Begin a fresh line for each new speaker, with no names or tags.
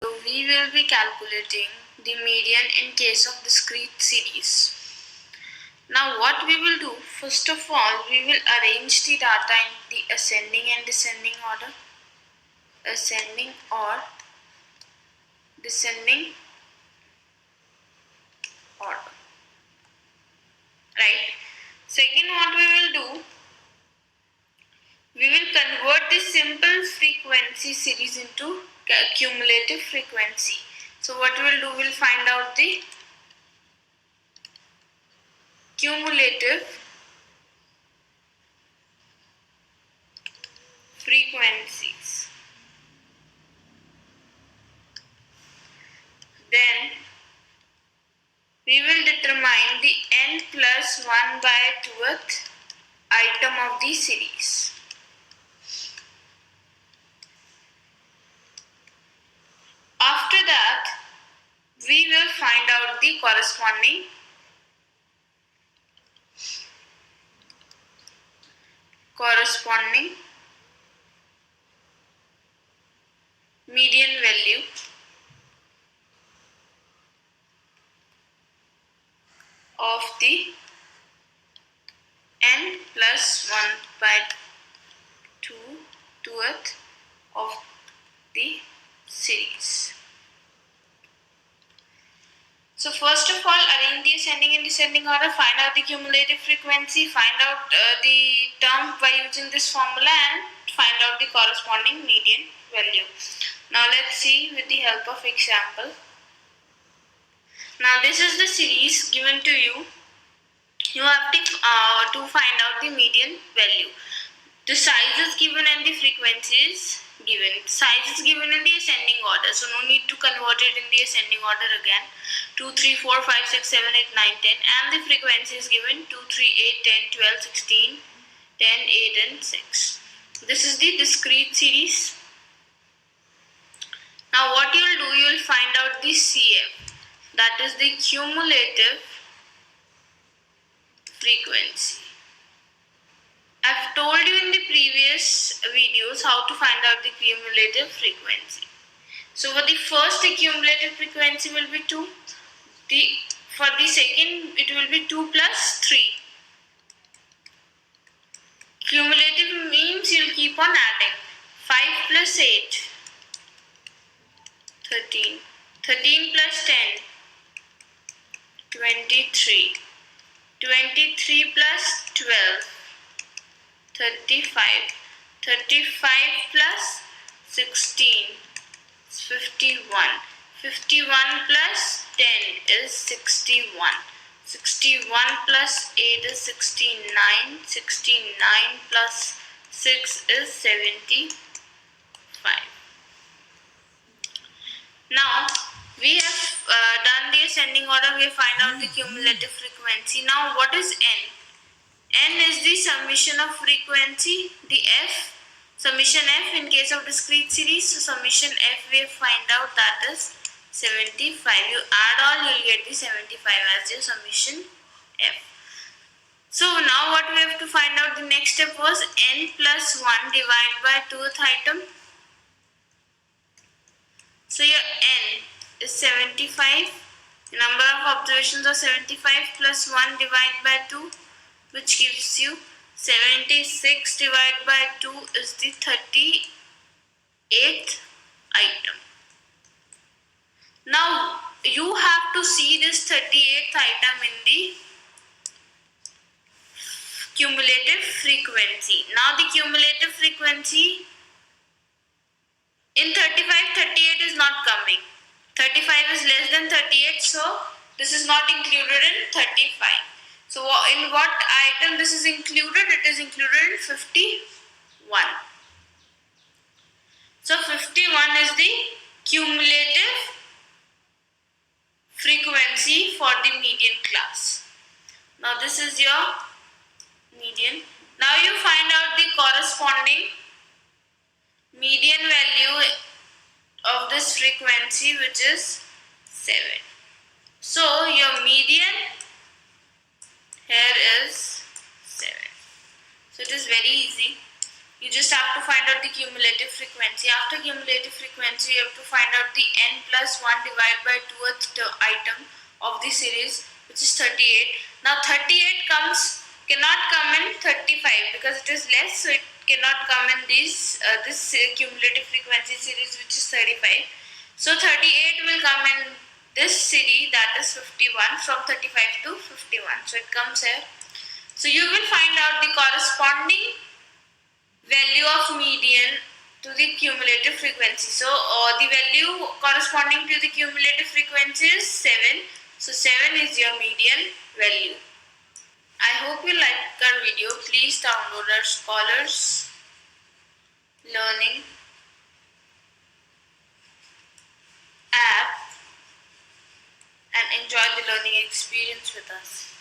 We will be calculating the median in case of discrete series. Now what we will do, first of all, we will arrange the data in the ascending and descending order. Ascending or descending order. Right? Second, what we will do, we will convert the simple frequency series into cumulative frequency. So what we will do, we will find out the cumulative frequencies. Then we will determine the n plus 1 by 2th item of the series. After that, we will find out the corresponding median value of the n plus 1 by 2th of the series. So first of all, arrange the ascending and descending order, find out the cumulative frequency, find out the term by using this formula, and find out the corresponding median value. Now let's see with the help of example. Now this is the series given to you. You have to find out the median value. The size is given and the frequency is given. Size is given in the ascending order, so no need to convert it in the ascending order again. 2, 3, 4, 5, 6, 7, 8, 9, 10, and the frequency is given 2, 3, 8, 10, 12, 16, 10, 8, and 6. This is the discrete series. Now what you will do, you will find out the CF, that is the cumulative frequency. I've told you in the previous videos how to find out the cumulative frequency. So for the first, the cumulative frequency will be 2. For the second, it will be 2 plus 3. Cumulative means you'll keep on adding. 5 plus 8, 13. 13 plus 10, 23. 23 plus 12, 35. 35 plus 16 is 51. 51 plus 10 is 61. 61 plus 8 is 69. 69 plus 6 is 75. Now we have done the ascending order. We find out the cumulative frequency. Now what is n? N is the summation of frequency, the f, summation f in case of discrete series. So summation f we find out, that is 75. You add all, you will get the 75 as your summation f. So now what we have to find out, the next step was n plus 1 divided by 2th item. So your n is 75. The number of observations are 75 plus 1 divided by 2, which gives you 76 divided by 2 is the 38th item. Now you have to see this 38th item in the cumulative frequency. Now the cumulative frequency in 35, 38 is not coming. 35 is less than 38, so this is not included in 35. So in what item this is included? It is included in 51. So 51 is the cumulative frequency for the median class. Now this is your median. Now you find out the corresponding median value of this frequency, which is 7. So your median here is 7. So it is very easy. You just have to find out the cumulative frequency. After cumulative frequency, you have to find out the n plus 1 divided by 2th item of the series, which is 38. Now 38 cannot come in 35 because it is less, so it cannot come in this cumulative frequency series, which is 35. So 38 will come in this series, that is 51, from 35 to 51. So it comes here. So you will find out the corresponding value of median to the cumulative frequency. So the value corresponding to the cumulative frequency is 7. So 7 is your median value. I hope you liked our video. Please download our Scholars Learning app and enjoy the learning experience with us.